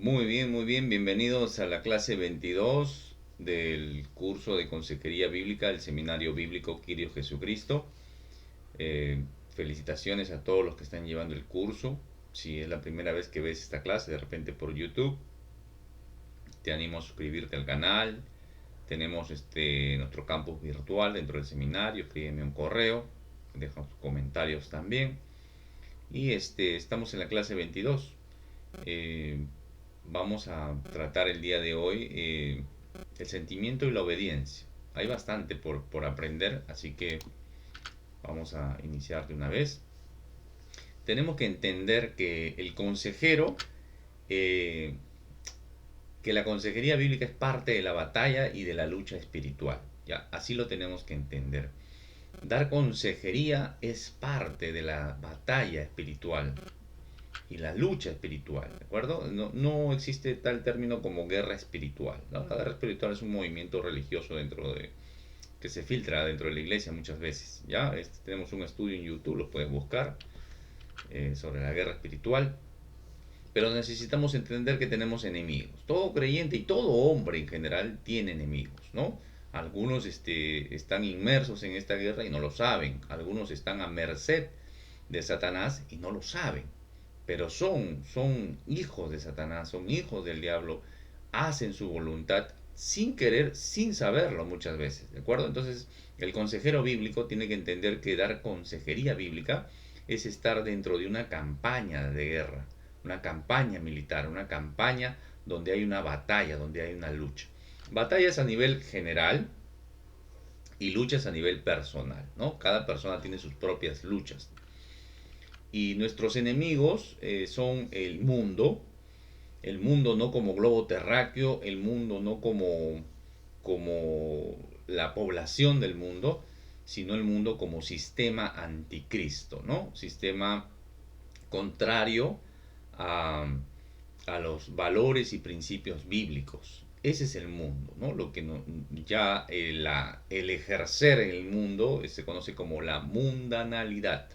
Muy bien. Bienvenidos a la clase 22 del curso de Consejería Bíblica del Seminario Bíblico Kyrios Jesucristo. Eh, Felicitaciones a todos los que están llevando el curso. Si es la primera vez que ves esta clase, de repente por YouTube, te animo a suscribirte al canal. Tenemos nuestro campus virtual dentro del seminario. Escríbeme un correo, deja tus comentarios también. Y estamos en la clase 22. Eh, Vamos a tratar el día de hoy el sentimiento y la obediencia. Hay bastante por aprender, así que vamos a iniciar de una vez. Tenemos que entender que el consejero, eh, que la consejería bíblica es parte de la batalla y de la lucha espiritual. Ya, así lo tenemos que entender. Dar consejería es parte de la batalla espiritual y la lucha espiritual, ¿de acuerdo? No existe tal término como guerra espiritual, ¿no? La guerra espiritual es un movimiento religioso que se filtra dentro de la iglesia muchas veces, ¿ya? Tenemos un estudio en YouTube, lo puedes buscar, sobre la guerra espiritual, pero necesitamos entender que tenemos enemigos. Todo creyente y todo hombre en general tiene enemigos, ¿no? Algunos están inmersos en esta guerra y no lo saben, algunos están a merced de Satanás y no lo saben, pero son hijos de Satanás, son hijos del diablo, hacen su voluntad sin querer, sin saberlo muchas veces, ¿de acuerdo? Entonces, el consejero bíblico tiene que entender que dar consejería bíblica es estar dentro de una campaña de guerra, una campaña militar, una campaña donde hay una batalla, donde hay una lucha. Batallas a nivel general y luchas a nivel personal, ¿no? Cada persona tiene sus propias luchas. Y nuestros enemigos son el mundo no como globo terráqueo, el mundo no como la población del mundo, sino el mundo como sistema anticristo, ¿no? Sistema contrario a, a los valores y principios bíblicos. Ese es el mundo, ¿no? Lo que no, ya el ejercer en el mundo se conoce como la mundanalidad,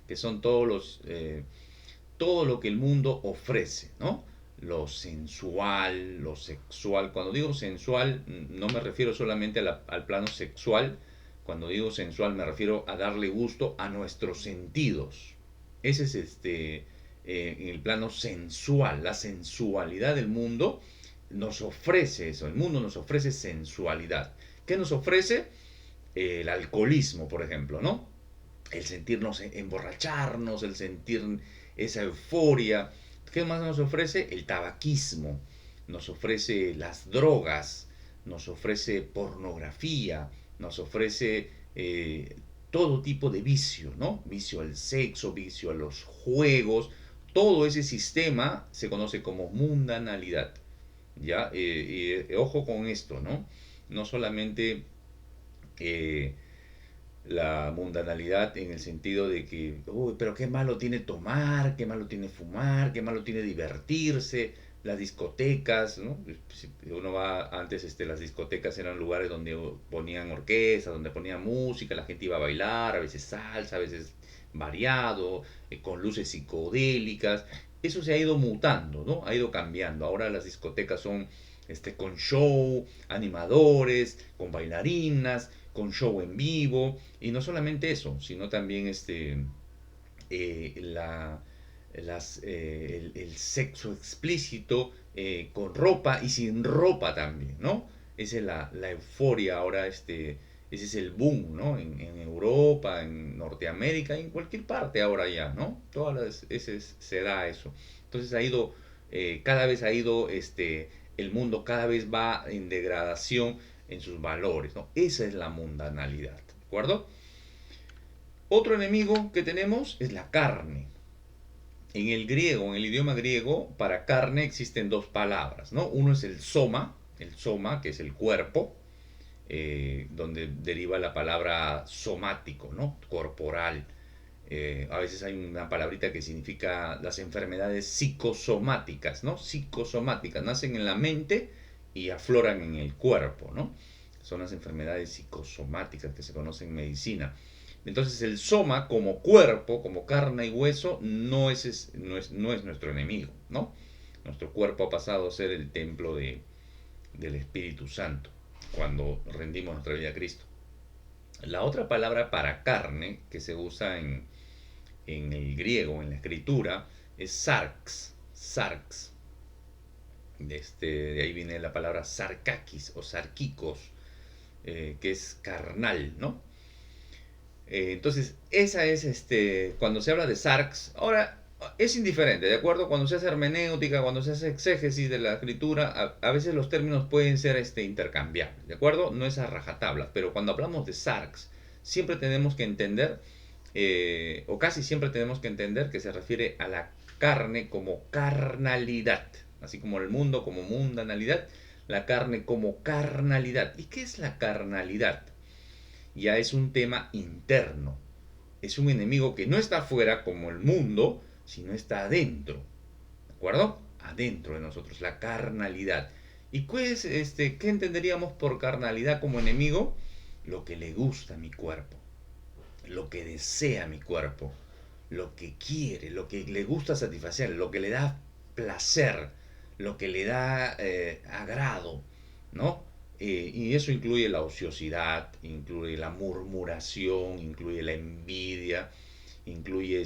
que son todo lo que el mundo ofrece, ¿no? Lo sensual, lo sexual. Cuando digo sensual, no me refiero solamente al plano sexual. Cuando digo sensual, me refiero a darle gusto a nuestros sentidos. Ese es en el plano sensual, la sensualidad del mundo nos ofrece eso. El mundo nos ofrece sensualidad. ¿Qué nos ofrece? El alcoholismo, por ejemplo, ¿no? El sentirnos emborracharnos, el sentir esa euforia. ¿Qué más nos ofrece? El tabaquismo, nos ofrece las drogas, nos ofrece pornografía, nos ofrece todo tipo de vicio, ¿no? Vicio al sexo, vicio a los juegos. Todo ese sistema se conoce como mundanalidad. ¿Ya? Ojo con esto, ¿no? No solamente eh, la mundanalidad en el sentido de que, uy, pero qué malo tiene tomar, qué malo tiene fumar, qué malo tiene divertirse, las discotecas, ¿no? Si uno va antes, las discotecas eran lugares donde ponían orquesta, donde ponían música, la gente iba a bailar, a veces salsa, a veces variado, con luces psicodélicas. Eso se ha ido mutando, ¿no? Ha ido cambiando. Ahora las discotecas son con show, animadores, con bailarinas, con show en vivo, y no solamente eso, sino también eh, la, el sexo explícito con ropa y sin ropa también, ¿no? Esa es la euforia ahora, ese es el boom, ¿no? En Europa, en Norteamérica, en cualquier parte ahora ya, ¿no? Se da eso. Entonces cada vez ha ido, el mundo cada vez va en degradación en sus valores, ¿no? Esa es la mundanalidad, ¿de acuerdo? Otro enemigo que tenemos es la carne. En el griego, en el idioma griego, para carne existen dos palabras, ¿no? Uno es el soma, que es el cuerpo, donde deriva la palabra somático, ¿no? Corporal. A veces hay una palabrita que significa las enfermedades psicosomáticas, ¿no? Psicosomáticas, nacen en la mente y afloran en el cuerpo, ¿no? Son las enfermedades psicosomáticas que se conocen en medicina. Entonces el soma como cuerpo, como carne y hueso, no es nuestro enemigo, ¿no? Nuestro cuerpo ha pasado a ser el templo del Espíritu Santo cuando rendimos nuestra vida a Cristo. La otra palabra para carne que se usa en el griego, en la escritura, es sarx. Sarx. De ahí viene la palabra sarkakis o sarkikos, que es carnal, ¿no? Entonces, esa es cuando se habla de sarx. Ahora, es indiferente, ¿de acuerdo? Cuando se hace hermenéutica, cuando se hace exégesis de la escritura, a veces los términos pueden ser intercambiables, ¿de acuerdo? No es a rajatabla, pero cuando hablamos de sarx, siempre tenemos que entender, o casi siempre tenemos que entender que se refiere a la carne como carnalidad, así como el mundo como mundanalidad, la carne como carnalidad. ¿Y qué es la carnalidad? Ya es un tema interno. Es un enemigo que no está afuera como el mundo, sino está adentro. ¿De acuerdo? Adentro de nosotros, la carnalidad. ¿Y pues, qué entenderíamos por carnalidad como enemigo? Lo que le gusta a mi cuerpo, lo que desea mi cuerpo, lo que quiere, lo que le gusta satisfacer, lo que le da placer, lo que le da agrado, ¿no? Y eso incluye la ociosidad, incluye la murmuración, incluye la envidia, incluye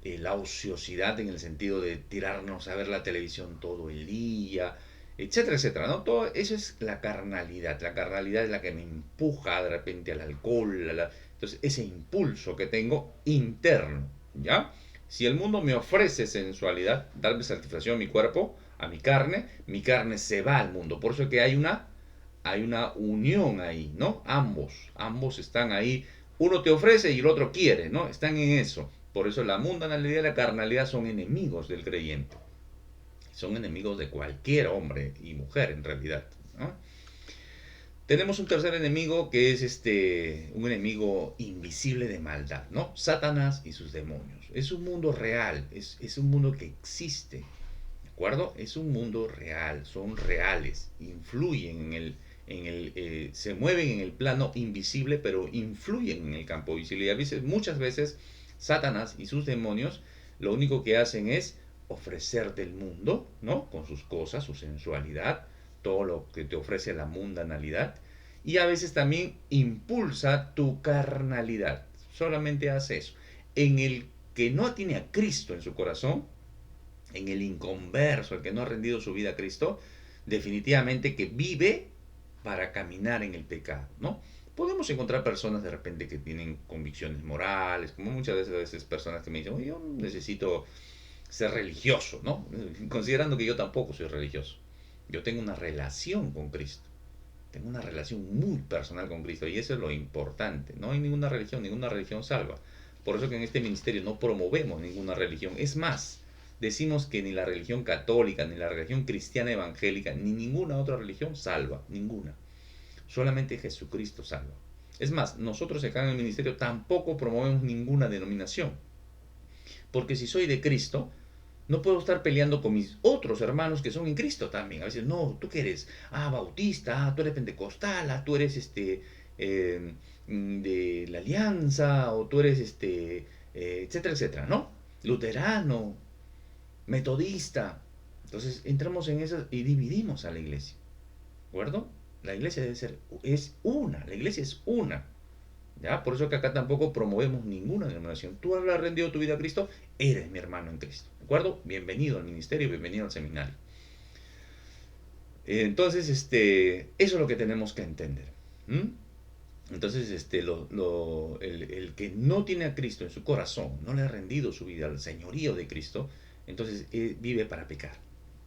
la ociosidad en el sentido de tirarnos a ver la televisión todo el día, etcétera, etcétera, ¿no? Todo eso es la carnalidad. La carnalidad es la que me empuja de repente al alcohol, entonces ese impulso que tengo interno, ¿ya? Si el mundo me ofrece sensualidad, darme satisfacción a mi cuerpo, a mi carne se va al mundo. Por eso es que hay una unión ahí, ¿no? Ambos están ahí. Uno te ofrece y el otro quiere, ¿no? Están en eso. Por eso la mundanalidad y la carnalidad son enemigos del creyente. Son enemigos de cualquier hombre y mujer en realidad, ¿no? Tenemos un tercer enemigo que es un enemigo invisible de maldad, ¿no? Satanás y sus demonios. Es un mundo real, es un mundo que existe, ¿de acuerdo? Es un mundo real, son reales, influyen se mueven en el plano invisible, pero influyen en el campo visible. Y a veces, muchas veces, Satanás y sus demonios lo único que hacen es ofrecerte el mundo, ¿no? Con sus cosas, su sensualidad, todo lo que te ofrece la mundanalidad, y a veces también impulsa tu carnalidad. Solamente hace eso. En el que no tiene a Cristo en su corazón, en el inconverso, el que no ha rendido su vida a Cristo, definitivamente que vive para caminar en el pecado, ¿no? Podemos encontrar personas de repente que tienen convicciones morales, como muchas veces personas que me dicen, oye, yo necesito ser religioso, ¿no? Considerando que yo tampoco soy religioso. Yo tengo una relación con Cristo. Tengo una relación muy personal con Cristo y eso es lo importante. No hay ninguna religión salva. Por eso que en este ministerio no promovemos ninguna religión. Es más, decimos que ni la religión católica, ni la religión cristiana evangélica, ni ninguna otra religión salva. Ninguna. Solamente Jesucristo salva. Es más, nosotros acá en el ministerio tampoco promovemos ninguna denominación. Porque si soy de Cristo, no puedo estar peleando con mis otros hermanos que son en Cristo también. A veces, no, tú que eres, bautista, tú eres pentecostal, tú eres de la alianza, o tú eres etcétera, etcétera, ¿no? Luterano, metodista. Entonces entramos en eso y dividimos a la iglesia. ¿De acuerdo? La iglesia es una, la iglesia es una. ¿Ya? Por eso que acá tampoco promovemos ninguna denominación. Tú has rendido tu vida a Cristo, eres mi hermano en Cristo. ¿De acuerdo? Bienvenido al ministerio, bienvenido al seminario. Entonces, eso es lo que tenemos que entender. ¿Mm? Entonces, el que no tiene a Cristo en su corazón, no le ha rendido su vida al señorío de Cristo, entonces vive para pecar.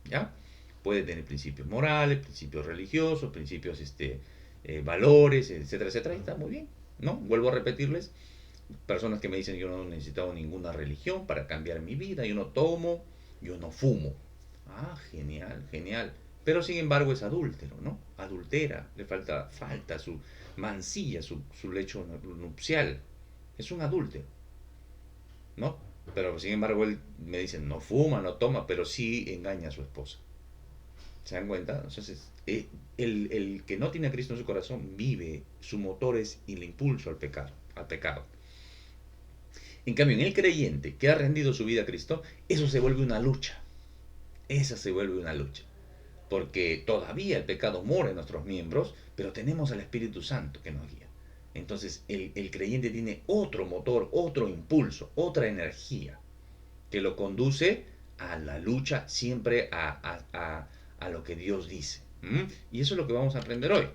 ¿Ya? Puede tener principios morales, principios religiosos, principios, valores, etcétera, etcétera, y está muy bien, ¿no? Vuelvo a repetirles, personas que me dicen yo no he necesitado ninguna religión para cambiar mi vida, yo no tomo, yo no fumo. Genial, genial. Pero sin embargo es adúltero, ¿no? Adultera, le falta su mancilla, su lecho nupcial. Es un adúltero, ¿no? Pero sin embargo él me dice, no fuma, no toma, pero sí engaña a su esposa. ¿Se dan cuenta? Entonces, el que no tiene a Cristo en su corazón vive, su motor es el impulso al pecado, al pecado. En cambio, en el creyente que ha rendido su vida a Cristo, eso se vuelve una lucha. Esa se vuelve una lucha. Porque todavía el pecado mora en nuestros miembros, pero tenemos al Espíritu Santo que nos guía. Entonces el creyente tiene otro motor, otro impulso, otra energía que lo conduce a la lucha, siempre a lo que Dios dice. ¿Mm? Y eso es lo que vamos a aprender hoy.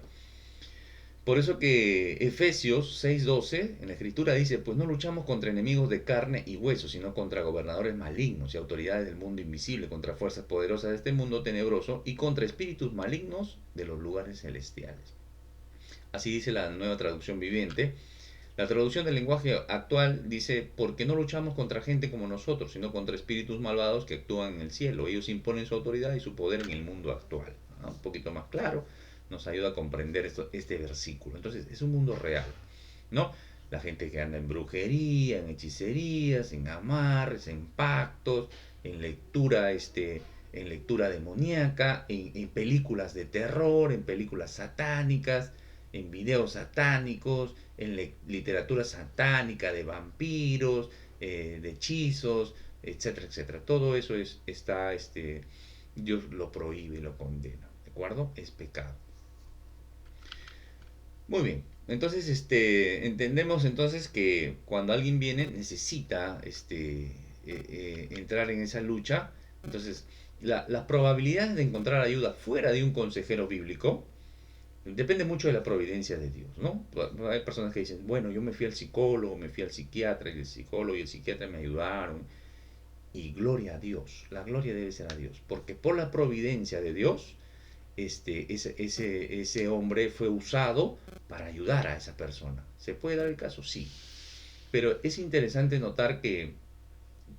Por eso que Efesios 6:12 en la escritura dice, pues no luchamos contra enemigos de carne y hueso, sino contra gobernadores malignos y autoridades del mundo invisible, contra fuerzas poderosas de este mundo tenebroso y contra espíritus malignos de los lugares celestiales. Así dice la nueva traducción viviente. La traducción del lenguaje actual dice, porque no luchamos contra gente como nosotros, sino contra espíritus malvados que actúan en el cielo. Ellos imponen su autoridad y su poder en el mundo actual. ¿No? Un poquito más claro, nos ayuda a comprender este versículo. Entonces, es un mundo real, ¿no? La gente que anda en brujería, en hechicerías, en amarres, en pactos, en lectura demoníaca, en películas de terror, en películas satánicas, en videos satánicos, en literatura satánica de vampiros, de hechizos, etcétera, etcétera. Todo eso Dios lo prohíbe y lo condena, ¿de acuerdo? Es pecado. Muy bien. Entonces, entendemos entonces que cuando alguien viene necesita entrar en esa lucha. Entonces, la probabilidad de encontrar ayuda fuera de un consejero bíblico depende mucho de la providencia de Dios, ¿no? Hay personas que dicen, bueno, yo me fui al psicólogo, me fui al psiquiatra, y el psicólogo y el psiquiatra me ayudaron. Y gloria a Dios, la gloria debe ser a Dios, porque por la providencia de Dios, ese hombre fue usado para ayudar a esa persona. ¿Se puede dar el caso? Sí. Pero es interesante notar que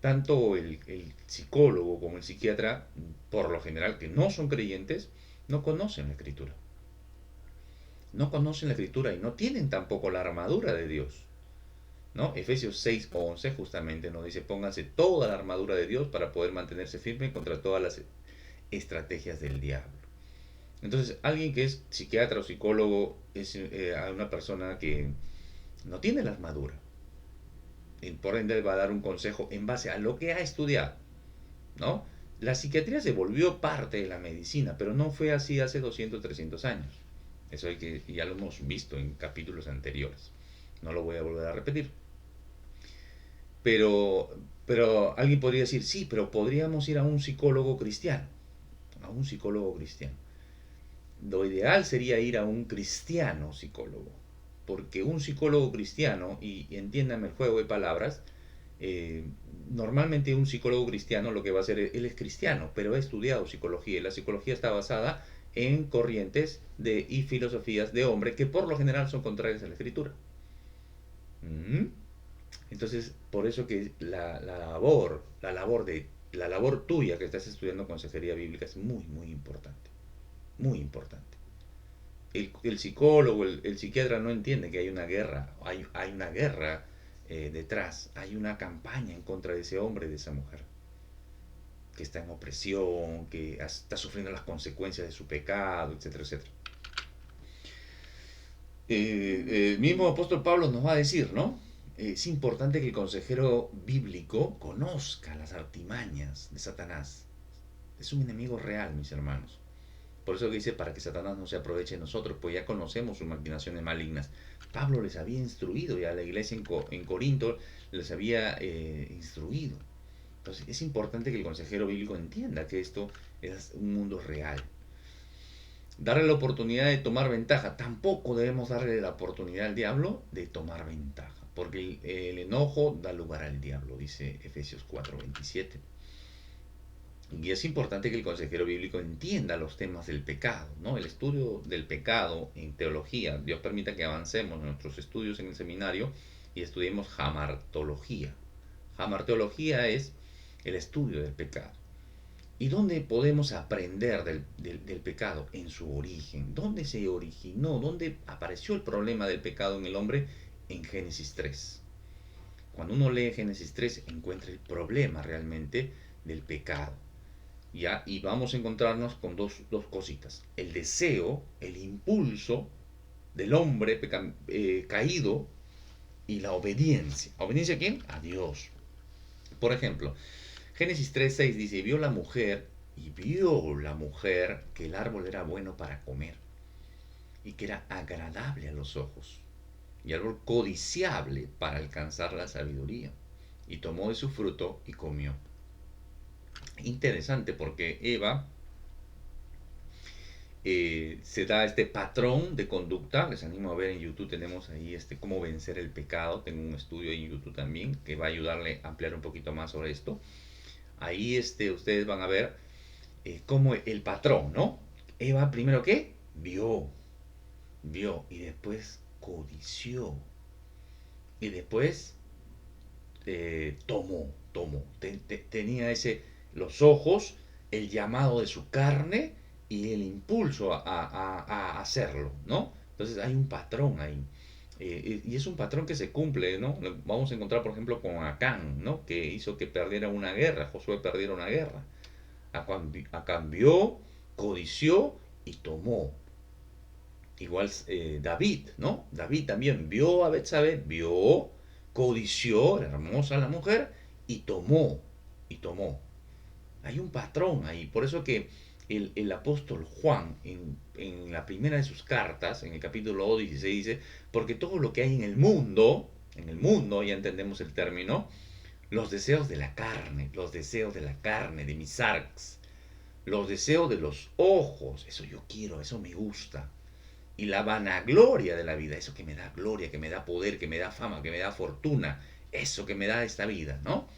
tanto el psicólogo como el psiquiatra, por lo general que no son creyentes, no conocen la escritura. No conocen la escritura y no tienen tampoco la armadura de Dios. ¿No? Efesios 6:11 justamente nos dice, pónganse toda la armadura de Dios para poder mantenerse firme contra todas las estrategias del diablo. Entonces, alguien que es psiquiatra o psicólogo es una persona que no tiene la armadura. Y por ende va a dar un consejo en base a lo que ha estudiado, ¿no? La psiquiatría se volvió parte de la medicina, pero no fue así hace 200, 300 años. Eso ya lo hemos visto en capítulos anteriores. No lo voy a volver a repetir. Pero, pero alguien podría decir, sí, pero podríamos ir a un psicólogo cristiano. A un psicólogo cristiano. Lo ideal sería ir a un cristiano psicólogo. Porque un psicólogo cristiano, y entiéndame el juego de palabras, eh, normalmente un psicólogo cristiano lo que va a hacer, él es cristiano, pero ha estudiado psicología y la psicología está basada en corrientes y filosofías de hombre que por lo general son contrarias a la escritura. ¿Mm? Entonces, por eso que la labor tuya que estás estudiando consejería bíblica es muy, muy importante. Muy importante. El psicólogo, el psiquiatra no entiende que hay una guerra, hay una guerra detrás, hay una campaña en contra de ese hombre, de esa mujer, que está en opresión, que está sufriendo las consecuencias de su pecado, etcétera, etcétera. El mismo apóstol Pablo nos va a decir, ¿no? Es importante que el consejero bíblico conozca las artimañas de Satanás. Es un enemigo real, mis hermanos. Por eso que dice, para que Satanás no se aproveche de nosotros, pues ya conocemos sus maquinaciones malignas. Pablo les había instruido, ya la iglesia en Corinto les había instruido. Entonces es importante que el consejero bíblico entienda que esto es un mundo real. Darle la oportunidad de tomar ventaja. Tampoco debemos darle la oportunidad al diablo de tomar ventaja. Porque el enojo da lugar al diablo, dice Efesios 4:27. Y es importante que el consejero bíblico entienda los temas del pecado, ¿no? El estudio del pecado en teología. Dios permita que avancemos en nuestros estudios en el seminario y estudiemos jamartología. Jamartología es el estudio del pecado. ¿Y dónde podemos aprender del pecado? En su origen. ¿Dónde se originó? ¿Dónde apareció el problema del pecado en el hombre? En Génesis 3. Cuando uno lee Génesis 3 encuentra el problema realmente del pecado. ¿Ya? Y vamos a encontrarnos con dos cositas. El deseo, el impulso del hombre caído y la obediencia. ¿Obediencia a quién? A Dios. Por ejemplo, Génesis 3:6 dice, vio la mujer y vio la mujer que el árbol era bueno para comer y que era agradable a los ojos y árbol codiciable para alcanzar la sabiduría. Y tomó de su fruto y comió. Interesante porque Eva se da este patrón de conducta. Les animo a ver en YouTube, tenemos ahí cómo vencer el pecado. Tengo un estudio en YouTube también que va a ayudarle a ampliar un poquito más sobre esto. Ahí ustedes van a ver cómo el patrón, ¿no? Eva primero ¿qué? Vio y después codició y después tenía los ojos, el llamado de su carne y el impulso a hacerlo, ¿no? Entonces hay un patrón ahí. Y es un patrón que se cumple, ¿no? Vamos a encontrar, por ejemplo, con Acán, ¿no? Que hizo que perdiera una guerra, Josué perdiera una guerra. Acán vio, codició y tomó. Igual David, ¿no? David también vio a Betsabé, vio, codició, era hermosa la mujer, y tomó, y tomó. Hay un patrón ahí, por eso que el apóstol Juan, en la primera de sus cartas, en el capítulo 16, dice, porque todo lo que hay en el mundo, ya entendemos el término, los deseos de la carne, de mis sarx, los deseos de los ojos, eso yo quiero, eso me gusta, y la vanagloria de la vida, eso que me da gloria, que me da poder, que me da fama, que me da fortuna, eso que me da esta vida, ¿no?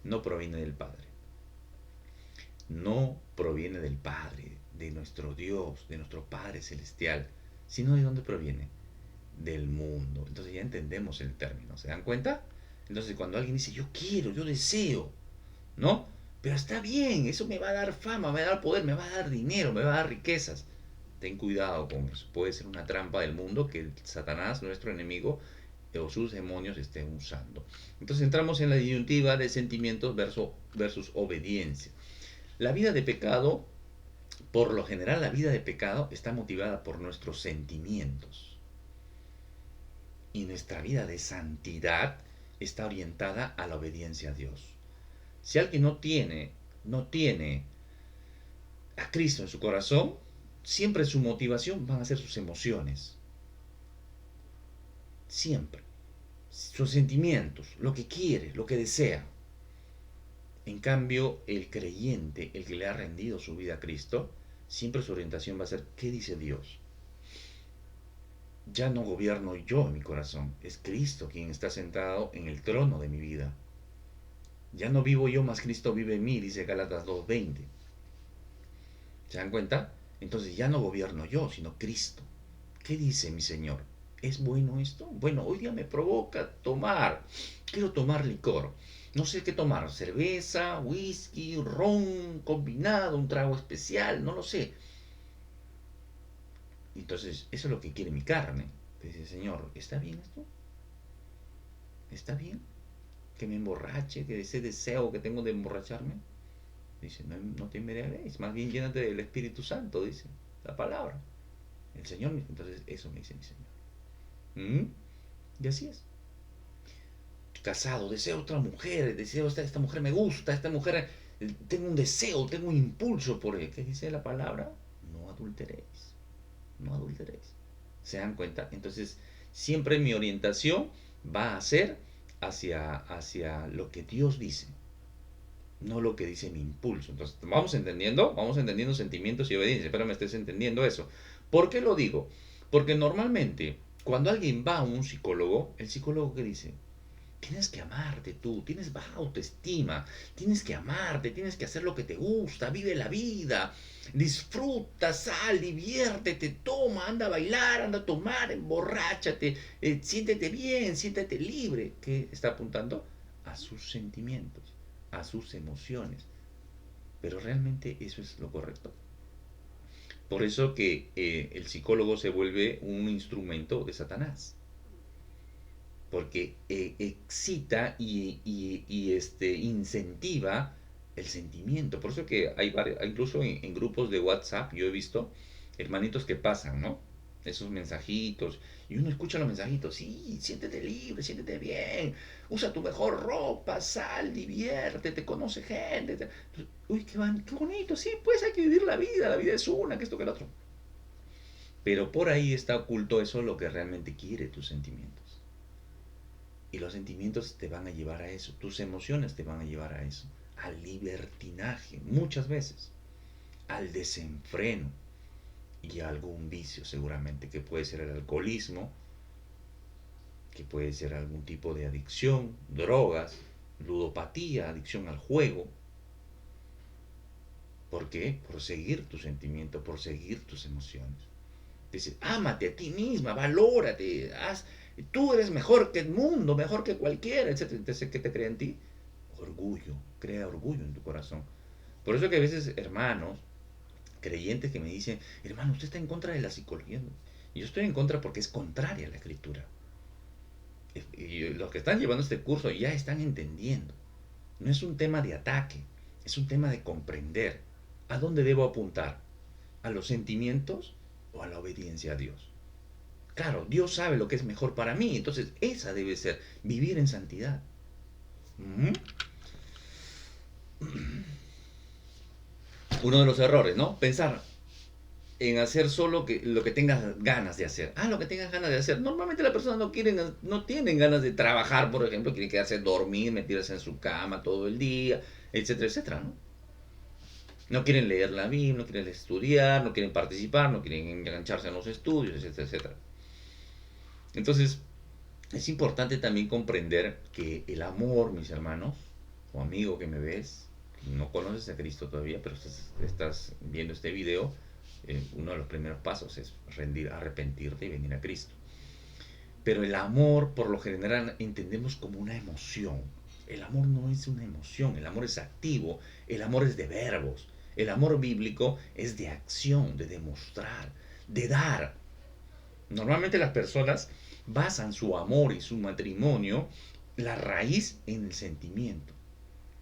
No proviene del Padre. No proviene del Padre, de nuestro Dios, de nuestro Padre Celestial, sino de dónde proviene, del mundo. Entonces ya entendemos el término, ¿se dan cuenta? Entonces cuando alguien dice, yo quiero, yo deseo, ¿no? Pero está bien, eso me va a dar fama, me va a dar poder, me va a dar dinero, me va a dar riquezas. Ten cuidado con eso. Puede ser una trampa del mundo que Satanás, nuestro enemigo, o sus demonios estén usando. Entonces entramos en la disyuntiva de sentimientos versus obediencia. La vida de pecado, por lo general, la vida de pecado está motivada por nuestros sentimientos. Y nuestra vida de santidad está orientada a la obediencia a Dios. Si alguien no tiene a Cristo en su corazón, siempre su motivación van a ser sus emociones. Siempre. Sus sentimientos, lo que quiere, lo que desea. En cambio, el creyente, el que le ha rendido su vida a Cristo, siempre su orientación va a ser, ¿qué dice Dios? Ya no gobierno yo en mi corazón, es Cristo quien está sentado en el trono de mi vida. Ya no vivo yo, más Cristo vive en mí, dice Gálatas 2:20. ¿Se dan cuenta? Entonces ya no gobierno yo, sino Cristo. ¿Qué dice mi Señor? ¿Es bueno esto? Bueno, hoy día me provoca tomar. Quiero tomar licor. No sé qué tomar. Cerveza, whisky, ron combinado, un trago especial, no lo sé. Entonces, eso es lo que quiere mi carne. Dice, Señor, ¿está bien esto? ¿Está bien? Que me emborrache, que ese deseo que tengo de emborracharme. Dice, no, no te embriagues, más bien llénate del Espíritu Santo, dice la palabra. El Señor, entonces eso me dice mi Señor. Y así es. Casado, deseo otra mujer, deseo esta mujer me gusta, esta mujer, tengo un deseo, tengo un impulso por él. ¿Qué dice la palabra? No adulteréis, no adulteréis. ¿Se dan cuenta? Entonces, siempre mi orientación va a ser hacia lo que Dios dice, no lo que dice mi impulso. Entonces, vamos entendiendo sentimientos y obediencia. Espero me estés entendiendo eso. ¿Por qué lo digo? Porque normalmente, cuando alguien va a un psicólogo, el psicólogo ¿qué dice? Tienes que amarte tú, tienes baja autoestima, tienes que amarte, tienes que hacer lo que te gusta, vive la vida, disfruta, sal, diviértete, toma, anda a bailar, anda a tomar, emborráchate, siéntete bien, siéntete libre. ¿Qué está apuntando? A sus sentimientos, a sus emociones. Pero realmente eso es lo correcto. Por eso que el psicólogo se vuelve un instrumento de Satanás. Porque excita y incentiva el sentimiento. Por eso que hay varios, incluso en grupos de WhatsApp, yo he visto hermanitos que pasan, ¿no? esos mensajitos, y uno escucha los mensajitos, sí, siéntete libre, siéntete bien, usa tu mejor ropa, sal, diviértete, conoce gente. Uy, qué bonito, sí, pues hay que vivir la vida es una, que esto, que el otro. Pero por ahí está oculto eso lo que realmente quiere tus sentimientos. Y los sentimientos te van a llevar a eso, tus emociones te van a llevar a eso, al libertinaje, muchas veces, al desenfreno y a algún vicio seguramente, que puede ser el alcoholismo, que puede ser algún tipo de adicción, drogas, ludopatía, adicción al juego. ¿Por qué? Por seguir tu sentimiento, por seguir tus emociones. Dice, ámate a ti misma, valórate, tú eres mejor que el mundo, mejor que cualquiera, etcétera. Entonces, ¿qué te crea en ti? Orgullo, crea orgullo en tu corazón. Por eso que a veces, hermanos, creyentes que me dicen, hermano, usted está en contra de la psicología. Y yo estoy en contra porque es contraria a la escritura. Y los que están llevando este curso ya están entendiendo. No es un tema de ataque, es un tema de comprender a dónde debo apuntar, a los sentimientos o a la obediencia a Dios. Claro, Dios sabe lo que es mejor para mí, entonces esa debe ser, vivir en santidad. ¿Mm? Uno de los errores, ¿no? Pensar en hacer solo lo que tengas ganas de hacer. Ah, lo que tengas ganas de hacer. Normalmente las personas no tienen ganas de trabajar, por ejemplo, quieren quedarse dormir, meterse en su cama todo el día, etcétera, etcétera, ¿no? No quieren leer la Biblia, no quieren estudiar, no quieren participar, no quieren engancharse en los estudios, etcétera, etcétera. Entonces, es importante también comprender que el amor, mis hermanos, o amigo que me ves, no conoces a Cristo todavía, pero estás viendo este video, uno de los primeros pasos es arrepentirte y venir a Cristo. Pero el amor, por lo general, entendemos como una emoción. El amor no es una emoción, el amor es activo, el amor es de verbos. El amor bíblico es de acción, de demostrar, de dar. Normalmente las personas basan su amor y su matrimonio, la raíz en el sentimiento.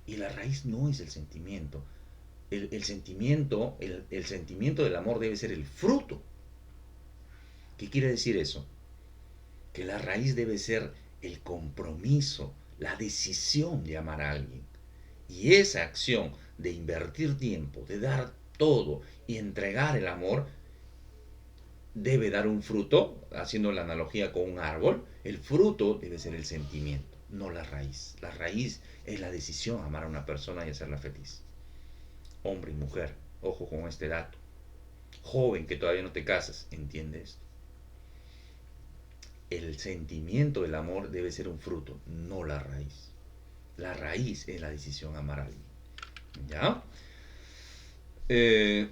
Y la raíz no es el sentimiento. El sentimiento del amor debe ser el fruto. ¿Qué quiere decir eso? Que la raíz debe ser el compromiso, la decisión de amar a alguien. Y esa acción de invertir tiempo, de dar todo y entregar el amor, debe dar un fruto, haciendo la analogía con un árbol, el fruto debe ser el sentimiento, no la raíz. La raíz es la decisión de amar a una persona y hacerla feliz. Hombre y mujer, ojo con este dato. Joven que todavía no te casas, ¿entiende esto? El sentimiento del amor debe ser un fruto, no la raíz. La raíz es la decisión de amar a alguien. ¿Ya? Eh,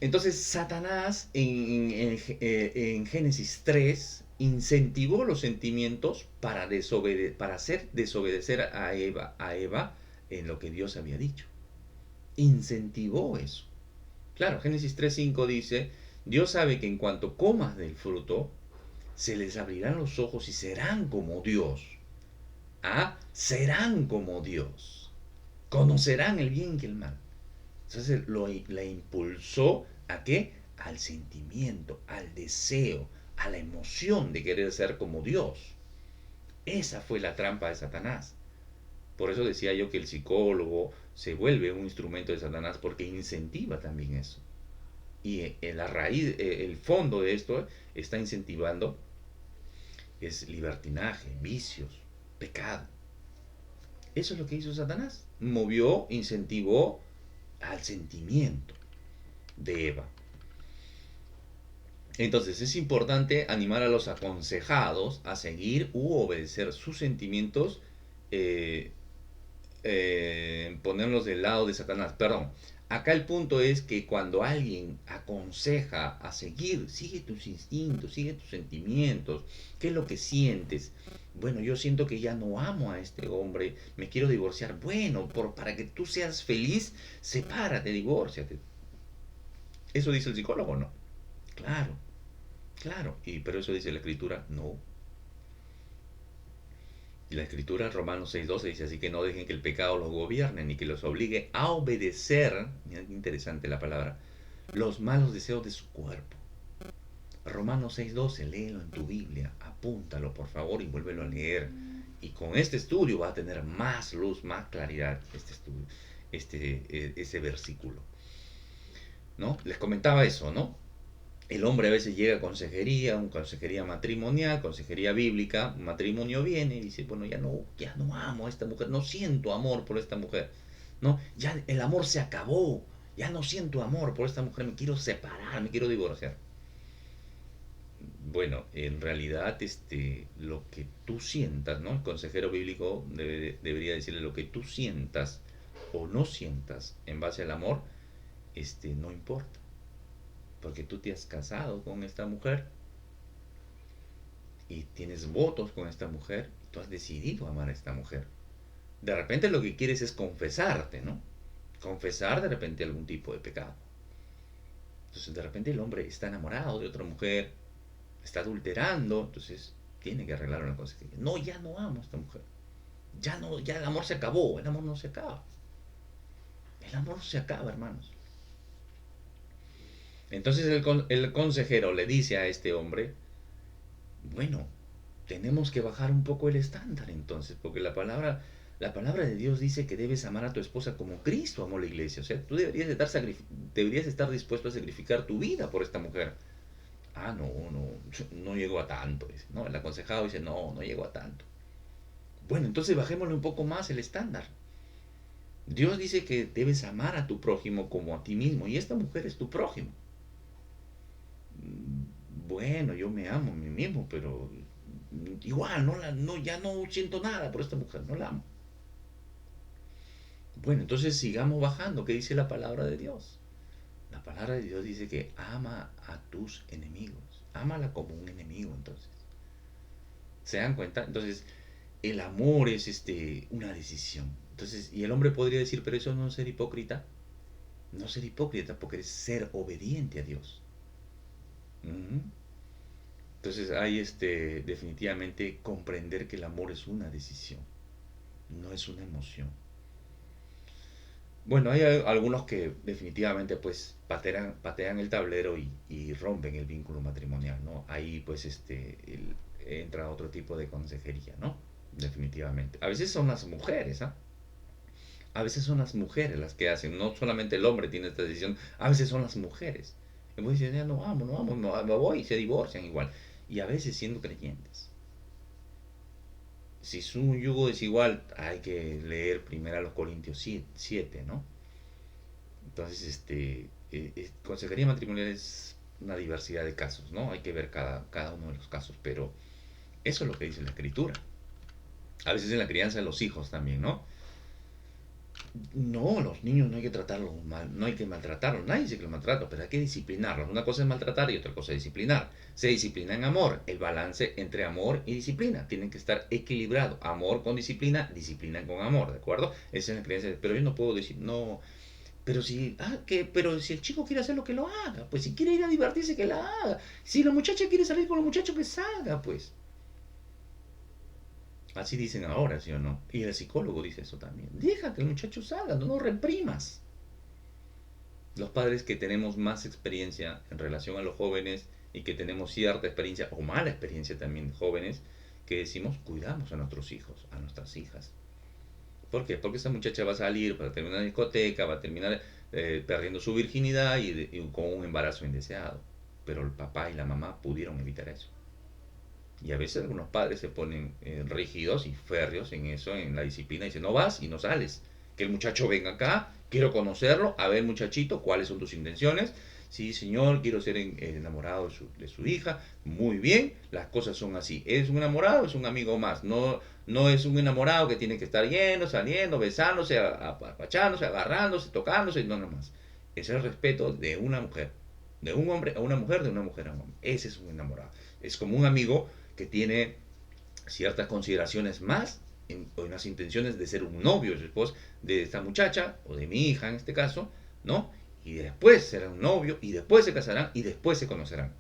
entonces Satanás en Génesis 3 incentivó los sentimientos para hacer desobedecer a Eva en lo que Dios había dicho. Incentivó eso. Claro, Génesis 3:5 dice, Dios sabe que en cuanto comas del fruto, se les abrirán los ojos y serán como Dios. ¿Ah? Serán como Dios. Conocerán el bien y el mal. Entonces la impulsó ¿a qué? Al sentimiento, al deseo, a la emoción de querer ser como Dios. Esa fue la trampa de Satanás. Por eso decía yo que el psicólogo se vuelve un instrumento de Satanás porque incentiva también eso. Y la raíz, el fondo de esto está incentivando es libertinaje, vicios, pecado. Eso es lo que hizo Satanás. Movió, incentivó al sentimiento de Eva. Entonces es importante animar a los aconsejados a seguir u obedecer sus sentimientos, eh, ponerlos del lado de Satanás. Perdón, acá el punto es que cuando alguien aconseja a seguir, sigue tus instintos, sigue tus sentimientos, ¿qué es lo que sientes? Bueno, yo siento que ya no amo a este hombre, me quiero divorciar. Bueno, para que tú seas feliz, sepárate, divórciate. ¿Eso dice el psicólogo? No. Claro, claro. Pero eso dice la escritura, no. Y la escritura, Romanos 6:12 dice así que no dejen que el pecado los gobierne ni que los obligue a obedecer, mira qué interesante la palabra, los malos deseos de su cuerpo. Romanos 6:12, léelo en tu Biblia, apúntalo por favor y vuélvelo a leer. Y con este estudio va a tener más luz, más claridad este estudio, ese versículo, ¿no? Les comentaba eso, ¿no? El hombre a veces llega a consejería, una consejería matrimonial, consejería bíblica, un matrimonio viene y dice, bueno, ya no amo a esta mujer, no siento amor por esta mujer, ¿no? Ya el amor se acabó, ya no siento amor por esta mujer, me quiero separar, me quiero divorciar. Bueno, en realidad, lo que tú sientas, ¿no? El consejero bíblico debería decirle lo que tú sientas o no sientas en base al amor, no importa, porque tú te has casado con esta mujer y tienes votos con esta mujer, y tú has decidido amar a esta mujer. De repente lo que quieres es confesarte, ¿no? Confesar de repente algún tipo de pecado. Entonces de repente el hombre está enamorado de otra mujer, está adulterando, entonces tiene que arreglar una cosa. No, ya no amo a esta mujer. Ya no, ya el amor se acabó, el amor no se acaba. El amor se acaba, hermanos. Entonces el consejero le dice a este hombre, bueno, tenemos que bajar un poco el estándar entonces, porque la palabra de Dios dice que debes amar a tu esposa como Cristo amó la iglesia. O sea, tú deberías estar dispuesto a sacrificar tu vida por esta mujer. Ah, no, no, no llego a tanto. Dice. No, el aconsejado dice, no, no llego a tanto. Bueno, entonces bajémosle un poco más el estándar. Dios dice que debes amar a tu prójimo como a ti mismo, y esta mujer es tu prójimo. Bueno, yo me amo a mí mismo, pero igual, ya no siento nada por esta mujer, no la amo. Bueno, entonces sigamos bajando. ¿Qué dice la palabra de Dios? La palabra de Dios dice que ama a tus enemigos. Ámala como un enemigo, entonces. ¿Se dan cuenta? Entonces, el amor es una decisión. Entonces, y el hombre podría decir, pero eso no es ser hipócrita. No ser hipócrita, porque es ser obediente a Dios. Ujú. Entonces, hay definitivamente comprender que el amor es una decisión, no es una emoción. Bueno, hay algunos que definitivamente pues patean el tablero y rompen el vínculo matrimonial, ¿no? Ahí pues entra otro tipo de consejería, ¿no? Definitivamente. A veces son las mujeres, ¿ah? A veces son las mujeres las que hacen, no solamente el hombre tiene esta decisión, a veces son las mujeres. Y pues dicen, ya no amo, no amo, me voy y se divorcian igual. Y a veces siendo creyentes. Si es un yugo desigual, hay que leer primero a los Corintios 7, ¿no? Entonces, consejería matrimonial es una diversidad de casos, ¿no? Hay que ver cada uno de los casos, pero eso es lo que dice la escritura. A veces en la crianza de los hijos también, ¿no? No, los niños no hay que tratarlos mal, no hay que maltratarlos, nadie dice que los maltrata, pero hay que disciplinarlos. Una cosa es maltratar y otra cosa es disciplinar. Se disciplina en amor, el balance entre amor y disciplina, tienen que estar equilibrados, amor con disciplina, disciplina con amor, ¿de acuerdo? Esa es la creencia, pero yo no puedo decir, no, pero si el chico quiere hacer lo que lo haga, pues si quiere ir a divertirse que la haga, si la muchacha quiere salir con los muchachos que salga, pues. Así dicen ahora, ¿sí o no? Y el psicólogo dice eso también. Deja que el muchacho salga, no lo reprimas. Los padres que tenemos más experiencia en relación a los jóvenes y que tenemos cierta experiencia o mala experiencia también de jóvenes, que decimos, cuidamos a nuestros hijos, a nuestras hijas. ¿Por qué? Porque esa muchacha va a salir para terminar la discoteca, va a terminar perdiendo su virginidad y con un embarazo indeseado. Pero el papá y la mamá pudieron evitar eso. Y a veces algunos padres se ponen rígidos y férreos en eso, en la disciplina, y dicen, no vas y no sales. Que el muchacho venga acá, quiero conocerlo, a ver muchachito, cuáles son tus intenciones. Sí, señor, quiero ser enamorado de su hija. Muy bien, las cosas son así. ¿Es un enamorado? Es un amigo más. No, no es un enamorado que tiene que estar yendo, saliendo, besándose, apachándose, agarrándose, tocándose, no, no más. Es el respeto de una mujer, de un hombre a una mujer, de una mujer a un hombre. Ese es un enamorado. Es como un amigo que tiene ciertas consideraciones más o unas intenciones de ser un novio después de esta muchacha o de mi hija en este caso, ¿no? Y después serán un novio y después se casarán y después se conocerán.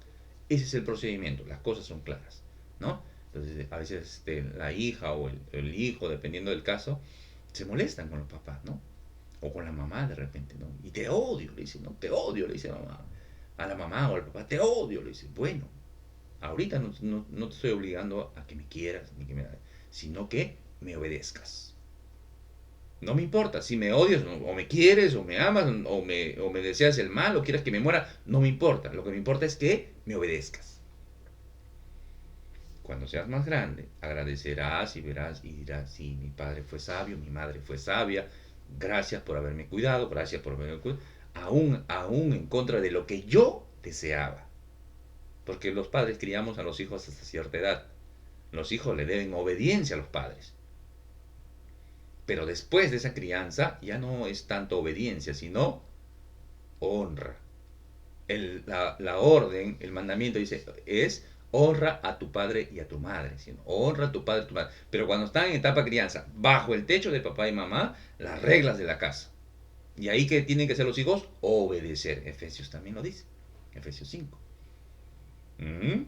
Ese es el procedimiento, las cosas son claras, ¿no? Entonces a veces la hija o el hijo, dependiendo del caso, se molestan con los papás, ¿no? O con la mamá de repente, ¿no? Y te odio, le dice, ¿no? Te odio, le dice la mamá. a la mamá o al papá, te odio, le dice, bueno, ahorita no te estoy obligando a que me quieras, ni que me, sino que me obedezcas. No me importa, si me odias, o me quieres, o me amas, o me deseas el mal, o quieres que me muera, no me importa. Lo que me importa es que me obedezcas. Cuando seas más grande, agradecerás y verás y dirás, sí, mi padre fue sabio, mi madre fue sabia, gracias por haberme cuidado, gracias por haberme cuidado, aún en contra de lo que yo deseaba. Porque los padres criamos a los hijos hasta cierta edad. Los hijos le deben obediencia a los padres. Pero después de esa crianza ya no es tanto obediencia, sino honra. La orden, el mandamiento dice, es honra a tu padre y a tu madre. ¿Sí? Honra a tu padre y a tu madre. Pero cuando están en etapa crianza, bajo el techo de papá y mamá, las reglas de la casa. Y ahí que tienen que ser los hijos, obedecer. Efesios también lo dice. Efesios 5. ¿Mm?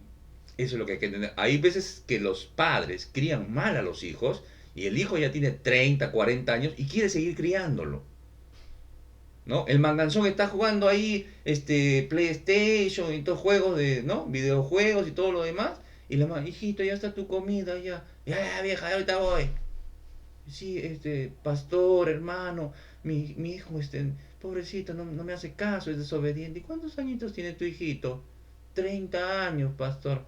Eso es lo que hay que entender. Hay veces que los padres crían mal a los hijos y el hijo ya tiene 30, 40 años y quiere seguir criándolo. ¿No? El manganzón está jugando ahí PlayStation y todos juegos de, ¿no? Videojuegos y todo lo demás. Y la mamá, hijito, ya está tu comida, ya. Ya, vieja, ahorita voy. Sí, pastor, hermano, mi hijo, pobrecito, no me hace caso, es desobediente. ¿Y cuántos añitos tiene tu hijito? 30 años, pastor.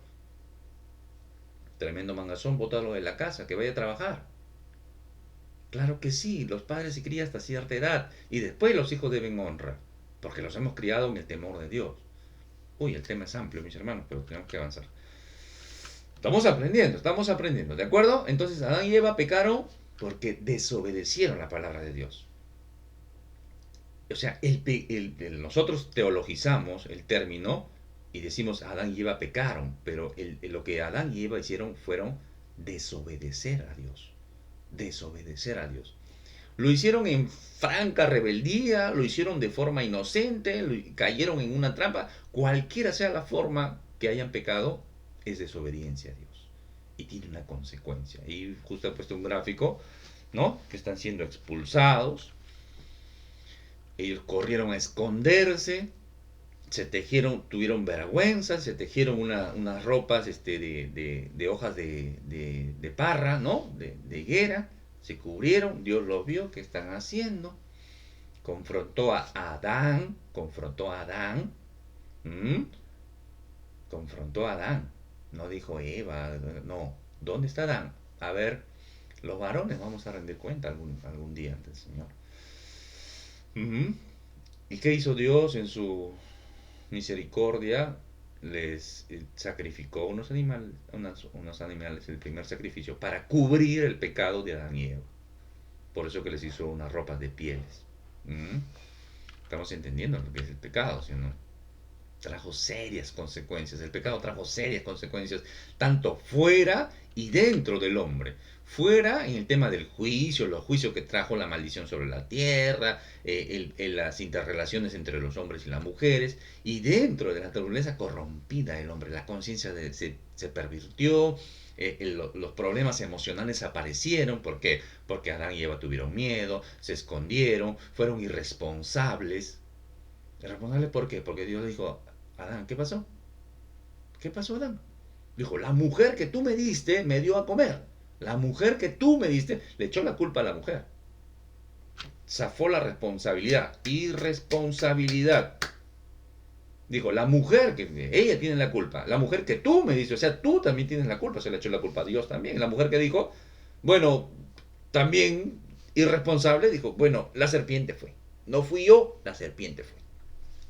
Tremendo mangazón, bótalo de la casa, que vaya a trabajar. Claro que sí, los padres se crían hasta cierta edad y después los hijos deben honra, porque los hemos criado en el temor de Dios. Uy, el tema es amplio, mis hermanos, pero tenemos que avanzar. Estamos aprendiendo, ¿de acuerdo? Entonces Adán y Eva pecaron porque desobedecieron la palabra de Dios. O sea, nosotros teologizamos el término y decimos Adán y Eva pecaron, pero lo que Adán y Eva hicieron fueron desobedecer a Dios. Desobedecer a Dios. Lo hicieron en franca rebeldía, lo hicieron de forma inocente, cayeron en una trampa. Cualquiera sea la forma que hayan pecado, es desobediencia a Dios. Y tiene una consecuencia. Y justo he puesto un gráfico, ¿no? Que están siendo expulsados. Ellos corrieron a esconderse, se tejieron, tuvieron vergüenza, se tejieron unas ropas de hojas de parra, ¿no? De higuera, se cubrieron, Dios los vio, ¿qué están haciendo? Confrontó a Adán, ¿m? Confrontó a Adán, no dijo Eva, no, ¿dónde está Adán? A ver, los varones vamos a rendir cuenta algún día ante el Señor. ¿M? ¿Y qué hizo Dios en su misericordia? Les sacrificó unos animales, el primer sacrificio, para cubrir el pecado de Adán y Eva. Por eso que les hizo unas ropas de pieles. ¿Mm? Estamos entendiendo lo que es el pecado, ¿sí o no? Trajo serias consecuencias. El pecado trajo serias consecuencias, tanto fuera y dentro del hombre. Fuera en el tema del juicio, los juicios que trajo la maldición sobre la tierra, las interrelaciones entre los hombres y las mujeres, y dentro de la naturaleza corrompida del hombre, la conciencia se pervirtió, los problemas emocionales aparecieron porque Adán y Eva tuvieron miedo, se escondieron, fueron irresponsables. ¿Irresponsables por qué? Porque Dios dijo, Adán, ¿qué pasó? ¿Qué pasó, Adán? Dijo, la mujer que tú me diste me dio a comer. La mujer que tú me diste, le echó la culpa a la mujer. Zafó la responsabilidad. Irresponsabilidad. Dijo, la mujer que ella tiene la culpa. La mujer que tú me diste, o sea, tú también tienes la culpa. Se le echó la culpa a Dios también. La mujer que dijo, bueno, también irresponsable, dijo, bueno, la serpiente fue. No fui yo, la serpiente fue.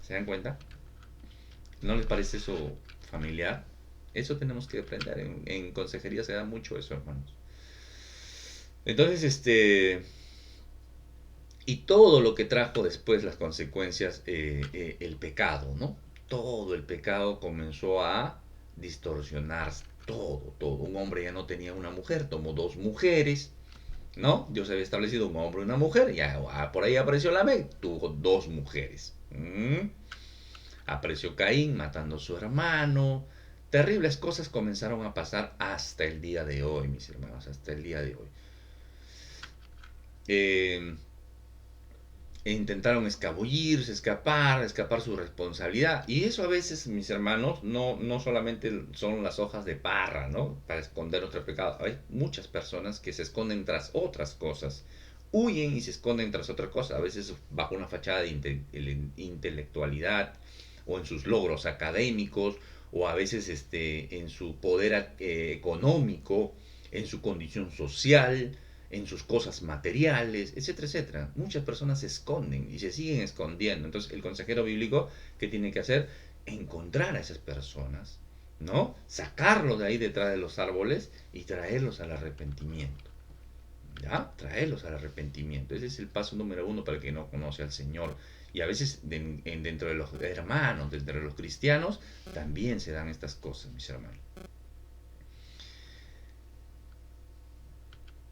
¿Se dan cuenta? ¿No les parece eso familiar? Eso tenemos que aprender. En consejería se da mucho eso, hermanos. Entonces, y todo lo que trajo después las consecuencias, el pecado, ¿no? Todo el pecado comenzó a distorsionar todo. Un hombre ya no tenía una mujer, tomó dos mujeres, ¿no? Dios había establecido un hombre y una mujer, ya por ahí apareció Lamec, tuvo dos mujeres. Apareció Caín matando a su hermano. Terribles cosas comenzaron a pasar hasta el día de hoy, mis hermanos, hasta el día de hoy. intentaron escabullirse, escapar su responsabilidad. Y eso a veces, mis hermanos, no solamente son las hojas de parra, ¿no? Para esconder nuestro pecado. Hay muchas personas que se esconden tras otras cosas. Huyen y se esconden tras otra cosa. A veces bajo una fachada de intelectualidad o en sus logros académicos o a veces en su poder económico, en su condición social, en sus cosas materiales, etcétera, etcétera. Muchas personas se esconden y se siguen escondiendo. Entonces, el consejero bíblico, ¿qué tiene que hacer? Encontrar a esas personas, ¿no? Sacarlos de ahí detrás de los árboles y traerlos al arrepentimiento. ¿Ya? Traerlos al arrepentimiento. Ese es el paso número uno para el que no conoce al Señor. Y a veces dentro de los hermanos, dentro de los cristianos, también se dan estas cosas, mis hermanos.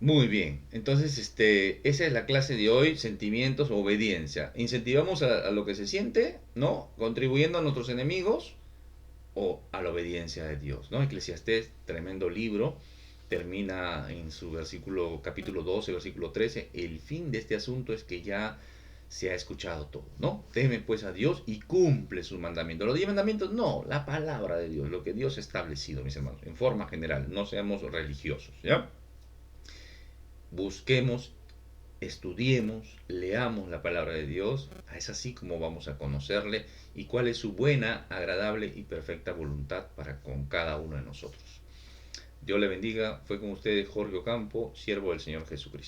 Muy bien, entonces esa es la clase de hoy, sentimientos, obediencia. Incentivamos a lo que se siente, ¿no? Contribuyendo a nuestros enemigos o a la obediencia de Dios, ¿no? Eclesiastés, tremendo libro, termina en su versículo, capítulo 12, versículo 13, el fin de este asunto es que ya se ha escuchado todo, ¿no? Teme pues a Dios y cumple sus mandamientos. Los 10 mandamientos, no, la palabra de Dios, lo que Dios ha establecido, mis hermanos, en forma general, no seamos religiosos, ¿ya? Busquemos, estudiemos, leamos la palabra de Dios, es así como vamos a conocerle y cuál es su buena, agradable y perfecta voluntad para con cada uno de nosotros. Dios le bendiga, fue con ustedes Jorge Ocampo, siervo del Señor Jesucristo.